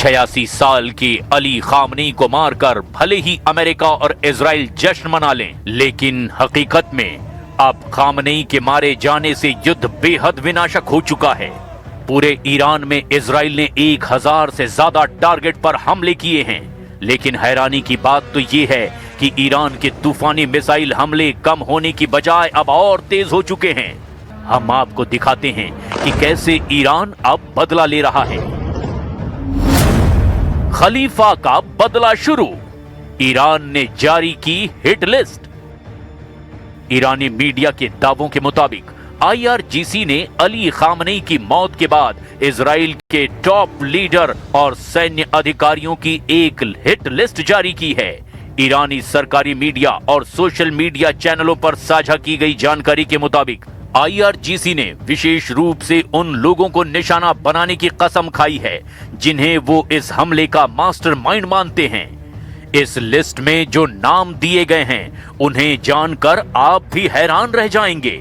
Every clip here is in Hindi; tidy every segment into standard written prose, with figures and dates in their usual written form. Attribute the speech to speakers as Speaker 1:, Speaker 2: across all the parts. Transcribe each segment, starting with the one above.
Speaker 1: 86 साल के अली खामनेई को मारकर भले ही अमेरिका और इजराइल जश्न मना लें, लेकिन हकीकत में अब खामनेई के मारे जाने से युद्ध बेहद विनाशक हो चुका है। पूरे ईरान में इजराइल ने 1000 से ज्यादा टारगेट पर हमले किए हैं, लेकिन हैरानी की बात तो ये है कि ईरान के तूफानी मिसाइल हमले कम होने की बजाय अब और तेज हो चुके हैं। हम आपको दिखाते हैं कि कैसे ईरान अब बदला ले रहा है। खलीफा का बदला शुरू, ईरान ने जारी की हिट लिस्ट। ईरानी मीडिया के दावों के मुताबिक IRGC ने अली खामनेई की मौत के बाद इजराइल के टॉप लीडर और सैन्य अधिकारियों की एक हिट लिस्ट जारी की है। ईरानी सरकारी मीडिया और सोशल मीडिया चैनलों पर साझा की गई जानकारी के मुताबिक IRGC ने विशेष रूप से उन लोगों को निशाना बनाने की कसम खाई है जिन्हें वो इस हमले का मास्टरमाइंड मानते हैं। इस लिस्ट में जो नाम दिए गए हैं उन्हें जानकर आप भी हैरान रह जाएंगे।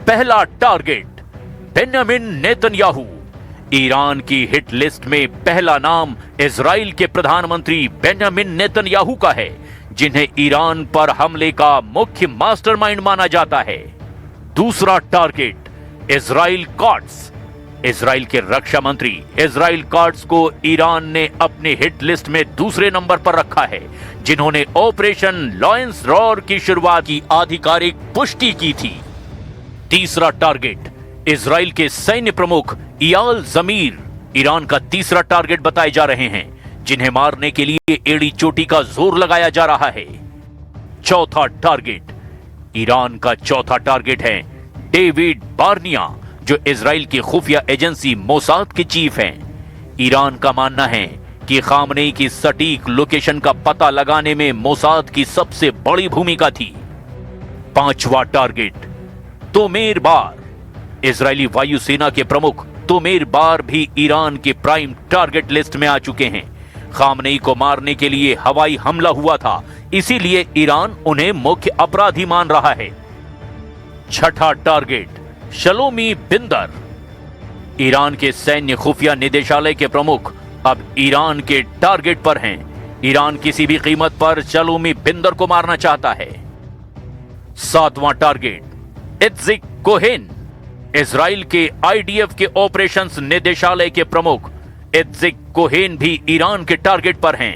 Speaker 1: पहला टारगेट बेंजामिन नेतन्याहू। ईरान की हिट लिस्ट में पहला नाम इजराइल के प्रधानमंत्री बेंजामिन नेतन्याहू का है, जिन्हें ईरान पर हमले का मुख्य मास्टरमाइंड माना जाता है। दूसरा टारगेट इजराइल कॉट्स। इजराइल के रक्षा मंत्री इजराइल कॉट्स को ईरान ने अपने हिट लिस्ट में दूसरे नंबर पर रखा है, जिन्होंने ऑपरेशन लॉयंस रॉर की शुरुआत की आधिकारिक पुष्टि की थी। तीसरा टारगेट इजराइल के सैन्य प्रमुख इयाल जमीर ईरान का तीसरा टारगेट बताए जा रहे हैं, जिन्हें मारने के लिए एड़ी चोटी का जोर लगाया जा रहा है। चौथा टारगेट ईरान का चौथा टारगेट है डेविड बार्निया, जो इजराइल की खुफिया एजेंसी मोसाद के चीफ हैं। ईरान का मानना है कि खामनेई की सटीक लोकेशन का पता लगाने में मोसाद की सबसे बड़ी भूमिका थी। पांचवा टारगेट तोमेर बार। इजरायली वायुसेना के प्रमुख तोमेर बार भी ईरान के प्राइम टारगेट लिस्ट में आ चुके हैं। खामनेई को मारने के लिए हवाई हमला हुआ था, इसीलिए ईरान उन्हें मुख्य अपराधी मान रहा है। छठा टारगेट शलोमी बिंदर। ईरान के सैन्य खुफिया निदेशालय के प्रमुख अब ईरान के टारगेट पर हैं। ईरान किसी भी कीमत पर शलोमी बिंदर को मारना चाहता है। सातवां टारगेट इत्जिक कोहेन। इजराइल के IDF के ऑपरेशंस निदेशालय के प्रमुख इत्जिक कोहेन भी ईरान के टारगेट पर हैं।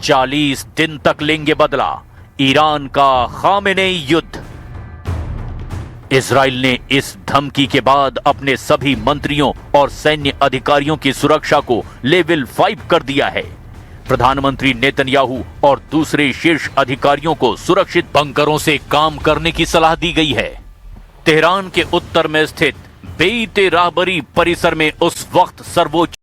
Speaker 1: 40 दिन तक लेंगे बदला ईरान का खामेनेई युद्ध। इजराइल ने इस धमकी के बाद अपने सभी मंत्रियों और सैन्य अधिकारियों की सुरक्षा को लेवल 5 कर दिया है। प्रधानमंत्री नेतन्याहू और दूसरे शीर्ष अधिकारियों को सुरक्षित बंकरों से काम करने की सलाह दी गई है। तेहरान के उत्तर में स्थित बेइते राहबरी परिसर में उस वक्त सर्वोच्च